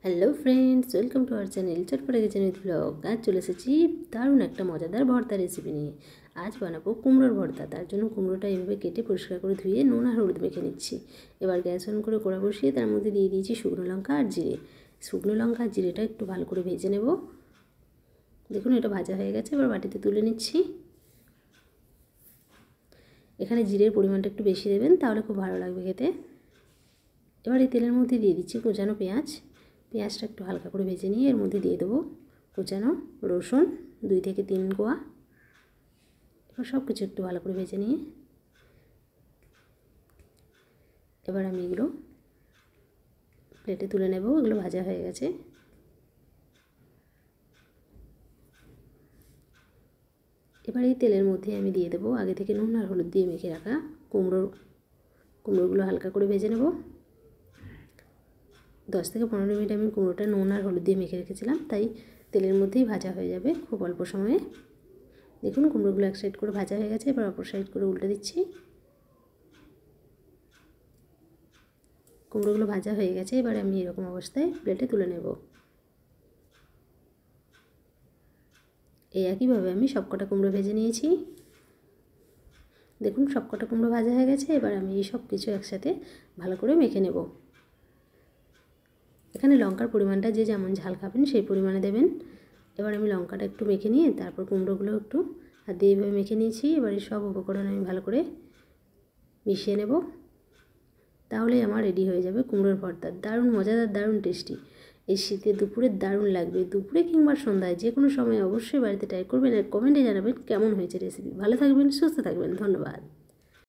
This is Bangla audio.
Hello friends, welcome to our channel Chatpata kitchen with blog. আজ চলে এসেছি দারুণ একটা মজাদার ভর্তা রেসিপি নিয়ে। আজ বানাবো কুমড়োর ভর্তা। তার জন্য কুমড়োটা এইভাবে কেটে পরিষ্কার করে ধুয়ে নুন আর হলুদ মেখে নিচ্ছি। এবার গ্যাস অন করে কড়া বসিয়ে তার মধ্যে দিয়ে দিয়েছি শুকনো লঙ্কা আর জিরে। শুকনো লঙ্কা আর জিরেটা একটু ভালো করে ভেজে নেব। দেখুন এটা ভাজা হয়ে গেছে, এবার বাটিতে তুলে নিচ্ছি। এখানে জিরের পরিমাণটা একটু বেশি দেবেন, তাহলে খুব ভালো লাগবে খেতে। এবার এই তেলের মধ্যে দিয়ে দিচ্ছি কুচানো পেঁয়াজ। পেঁয়াজটা একটু হালকা করে ভেজে নিয়ে এর মধ্যে দিয়ে দেবো কুচানো রসুন 2 থেকে 3 কোয়া। এবার সব কিছু একটু ভালো করে ভেজে নিয়ে এবার আমি এগুলো প্লেটে তুলে নেব। এগুলো ভাজা হয়ে গেছে। এবার এই তেলের মধ্যে আমি দিয়ে দেবো আগে থেকে নুন আর হলুদ দিয়ে মেখে রাখা কুমড়োগুলো হালকা করে ভেজে নেব। 10 থেকে 15 মিনিট আমি কুমড়োটা নুন আর হলুদ দিয়ে মেখে রেখেছিলাম, তাই তেলের মধ্যেই ভাজা হয়ে যাবে খুব অল্প সময়ে। দেখুন কুমড়োগুলো এক সাইড করে ভাজা হয়ে গেছে, এবার অপর সাইড করে উল্টে দিচ্ছি। কুমড়োগুলো ভাজা হয়ে গেছে, এবার আমি এরকম অবস্থায় প্লেটে তুলে নেব। এই একইভাবে আমি সবকটা কুমড়ো ভেজে নিয়েছি। দেখুন সবকটা কুমড়ো ভাজা হয়ে গেছে, এবার আমি এই সব কিছু একসাথে ভালো করে মেখে নেব। এখানে লঙ্কার পরিমাণটা যে যেমন ঝাল খাবেন সেই পরিমাণে দেবেন। এবার আমি লঙ্কাটা একটু মেখে নিয়ে তারপর কুমড়োগুলো একটু হাত দিয়ে এইভাবে মেখে নিয়েছি। এবার এই সব উপকরণ আমি ভালো করে মিশিয়ে নেব, তাহলেই আমার রেডি হয়ে যাবে কুমড়োর ভর্তা। দারুণ মজাদার, দারুণ টেস্টি। এই শীতে দুপুরে দারুণ লাগবে। দুপুরে কিংবা সন্ধ্যায় যে কোনো সময় অবশ্যই বাড়িতে ট্রাই করবেন আর কমেন্টে জানাবেন কেমন হয়েছে রেসিপি। ভালো থাকবেন, সুস্থ থাকবেন। ধন্যবাদ।